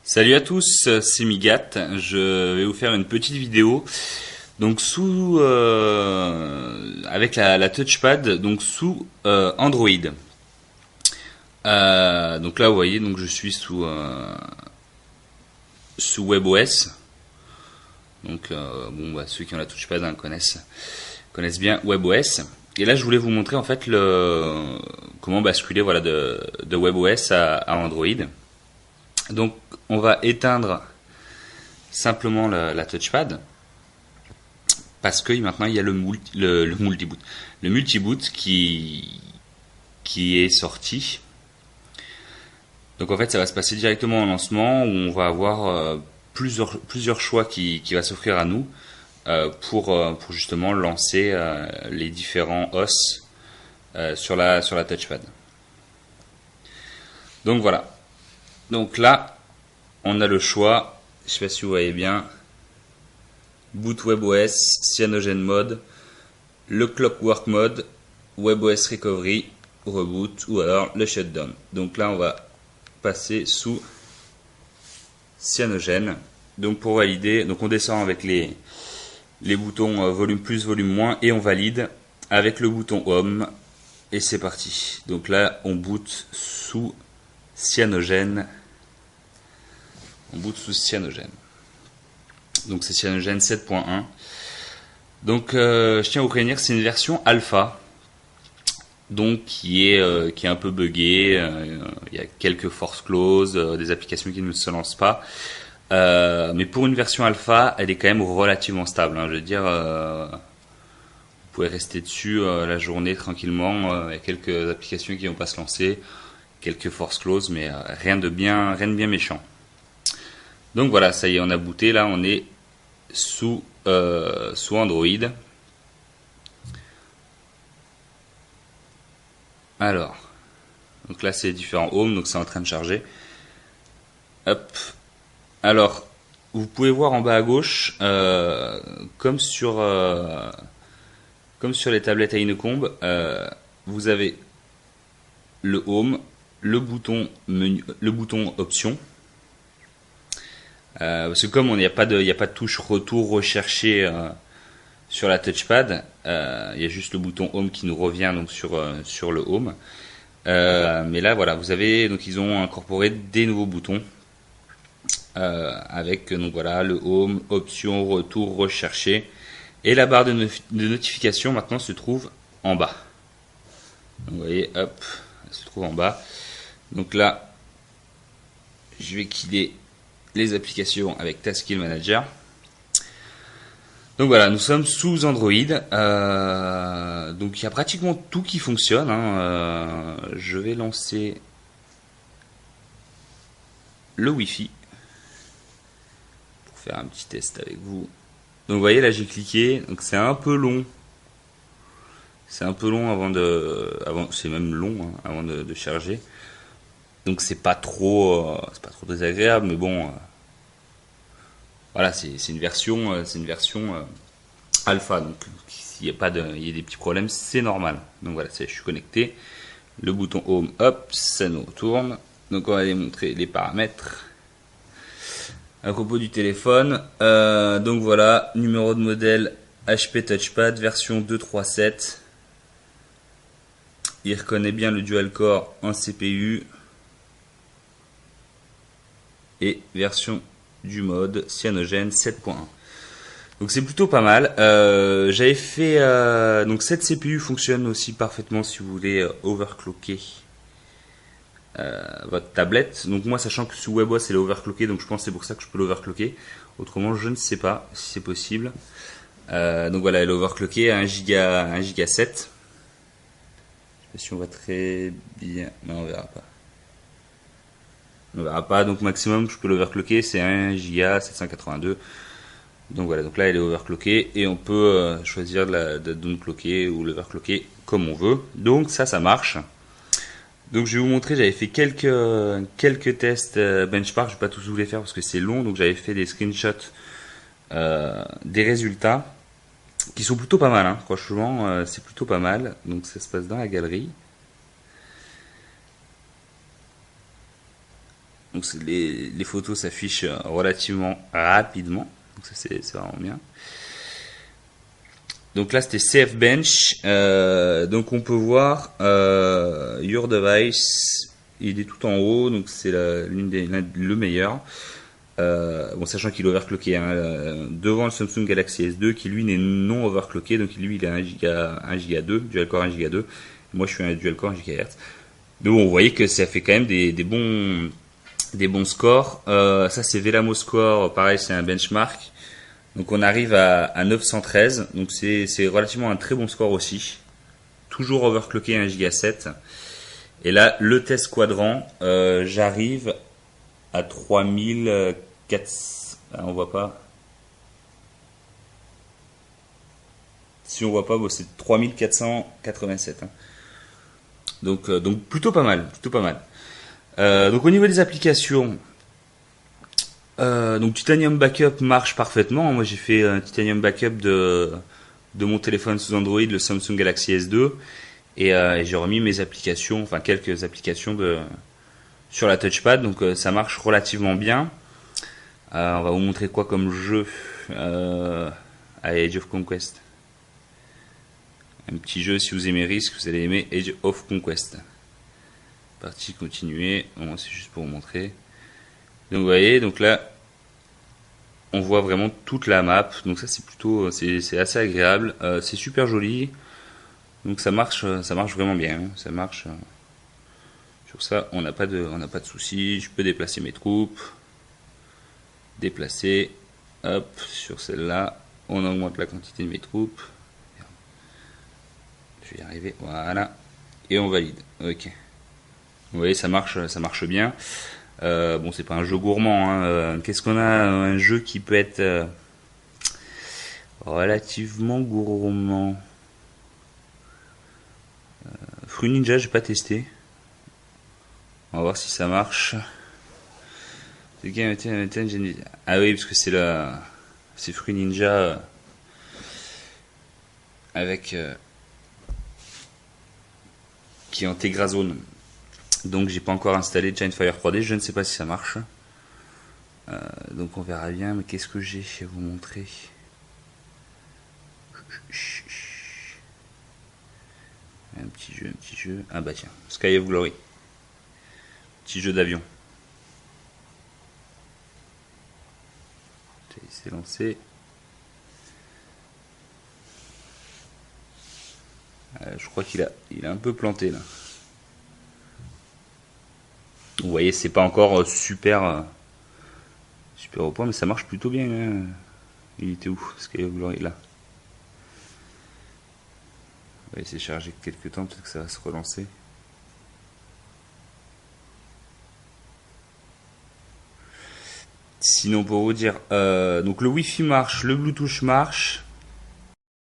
Salut à tous, c'est Migat. Je vais vous faire une petite vidéo. Donc avec la touchpad, donc sous Android. Donc là, vous voyez, donc je suis sous WebOS. Donc ceux qui ont la touchpad connaissent bien WebOS. Et là, je voulais vous montrer en fait comment basculer de WebOS à Android. Donc on va éteindre simplement la touchpad parce que maintenant il y a le multiboot. Le multiboot qui est sorti. Donc en fait ça va se passer directement au lancement où on va avoir plusieurs choix qui va s'offrir à nous pour justement lancer les différents OS sur la touchpad. Donc voilà. Donc là, on a le choix, je sais pas si vous voyez bien, Boot WebOS, Cyanogen Mode, le Clockwork Mode, WebOS Recovery, Reboot ou alors le Shutdown. Donc là, on va passer sous Cyanogen. Donc pour valider, donc on descend avec les boutons volume plus, volume moins et on valide avec le bouton Home et c'est parti. Donc là, on boot sous Cyanogen. On boot sous Cyanogen. Donc c'est Cyanogen 7.1. Donc je tiens à vous prévenir, c'est une version alpha. Donc qui est un peu buggée. Il y a quelques force close, des applications qui ne se lancent pas. Mais pour une version alpha, elle est quand même relativement stable. Je veux dire, vous pouvez rester dessus la journée tranquillement. Il y a quelques applications qui ne vont pas se lancer. Quelques force close, mais rien de bien méchant. Donc voilà, ça y est, on a booté. Là, on est sous Android. Alors, donc là, c'est différents Home, donc c'est en train de charger. Hop. Alors, vous pouvez voir en bas à gauche, comme sur les tablettes à Inocombe, vous avez le Home, le bouton menu, le bouton option. Parce que comme il n'y a pas de touche retour recherché sur la touchpad, il y a juste le bouton Home qui nous revient donc sur le Home. Mais là voilà, vous avez donc ils ont incorporé des nouveaux boutons avec donc voilà le Home, option, retour recherché et la barre de notification maintenant se trouve en bas. Donc, vous voyez, hop, elle se trouve en bas. Donc là, je vais killer les applications avec Taskill Manager. Donc voilà, nous sommes sous Android. Donc il y a pratiquement tout qui fonctionne. Je vais lancer le Wi-Fi pour faire un petit test avec vous. Donc vous voyez là, j'ai cliqué. Donc c'est un peu long. C'est un peu long c'est même long avant de charger. Donc c'est pas trop désagréable, mais bon, voilà, c'est une version alpha, donc s'il y a des petits problèmes, c'est normal. Donc voilà, je suis connecté, le bouton Home, hop, ça nous retourne. Donc on va aller montrer les paramètres à propos du téléphone. Donc voilà, numéro de modèle HP Touchpad version 2.3.7. Il reconnaît bien le dual core en CPU. Et version du mode Cyanogen 7.1. Donc c'est plutôt pas mal. J'avais fait donc cette CPU fonctionne aussi parfaitement si vous voulez overclocker votre tablette. Donc moi, sachant que sous WebOS elle est overclockée, donc je pense que c'est pour ça que je peux l'overclocker. Autrement, je ne sais pas si c'est possible. Donc voilà, elle est overclockée à 1 Go 7. Je sais pas si on voit très bien. Non, on verra pas. On verra pas, donc maximum je peux l'overclocker, c'est 1 Go 782. Donc voilà, donc là elle est overclockée et on peut choisir de downclocker ou l'overclocker comme on veut. Donc ça marche. Donc je vais vous montrer, j'avais fait quelques tests benchmark, je vais pas tous vous les faire parce que c'est long, donc j'avais fait des screenshots des résultats qui sont plutôt pas mal, franchement c'est plutôt pas mal. Donc ça se passe dans la galerie. Donc les photos s'affichent relativement rapidement. Donc ça c'est vraiment bien. Donc là c'était CF Bench. Donc on peut voir Your Device. Il est tout en haut, donc c'est le meilleur. Bon, sachant qu'il est overclocké devant le Samsung Galaxy S2 qui lui n'est non overclocké, donc lui il a 1 Go 2, dual core 1 Go 2. Moi je suis un dual core 1 GHz. Donc on voyait que ça fait quand même des bons scores. Ça c'est Velamo Score, pareil c'est un benchmark. Donc on arrive à 913, donc c'est relativement un très bon score aussi. Toujours overclocké 1 Go 7. Et là le test quadrant, j'arrive à 3400. On voit pas. Si on voit pas, bon, c'est 3487. Hein. Donc plutôt pas mal, plutôt pas mal. Donc au niveau des applications, donc Titanium Backup marche parfaitement. Moi j'ai fait un Titanium Backup de mon téléphone sous Android, le Samsung Galaxy S2, et j'ai remis mes applications, enfin quelques applications sur la touchpad, donc ça marche relativement bien. On va vous montrer quoi comme jeu à Age of Conquest. Un petit jeu, si vous aimez Risk, vous allez aimer Age of Conquest. Partie continuer, bon, c'est juste pour vous montrer. Donc vous voyez, donc là on voit vraiment toute la map, donc ça c'est plutôt, c'est assez agréable, c'est super joli, donc ça marche vraiment bien, hein. Ça marche. Sur ça, on n'a pas de soucis. Je peux déplacer mes troupes, déplacer, hop, sur celle-là, on augmente la quantité de mes troupes. Je vais y arriver, voilà, et on valide. Ok. Vous voyez, ça marche bien. Bon, c'est pas un jeu gourmand. Hein. Qu'est-ce qu'on a? Un jeu qui peut être relativement gourmand. Fruit Ninja, j'ai pas testé. On va voir si ça marche. Ah oui, parce que c'est Fruit Ninja avec qui est en Tegra Zone. Donc j'ai pas encore installé Giantfire 3D, je ne sais pas si ça marche. Donc on verra bien, mais qu'est-ce que j'ai à vous montrer? Un petit jeu. Ah bah tiens, Sky of Glory. Petit jeu d'avion. C'est lancé. Je crois qu'il a un peu planté là. Vous voyez, c'est pas encore super au point, mais ça marche plutôt bien. Hein. Il était où? Sky of Glory là. On va essayer de charger quelques temps, peut-être que ça va se relancer. Sinon, pour vous dire, donc le Wi-Fi marche, le Bluetooth marche.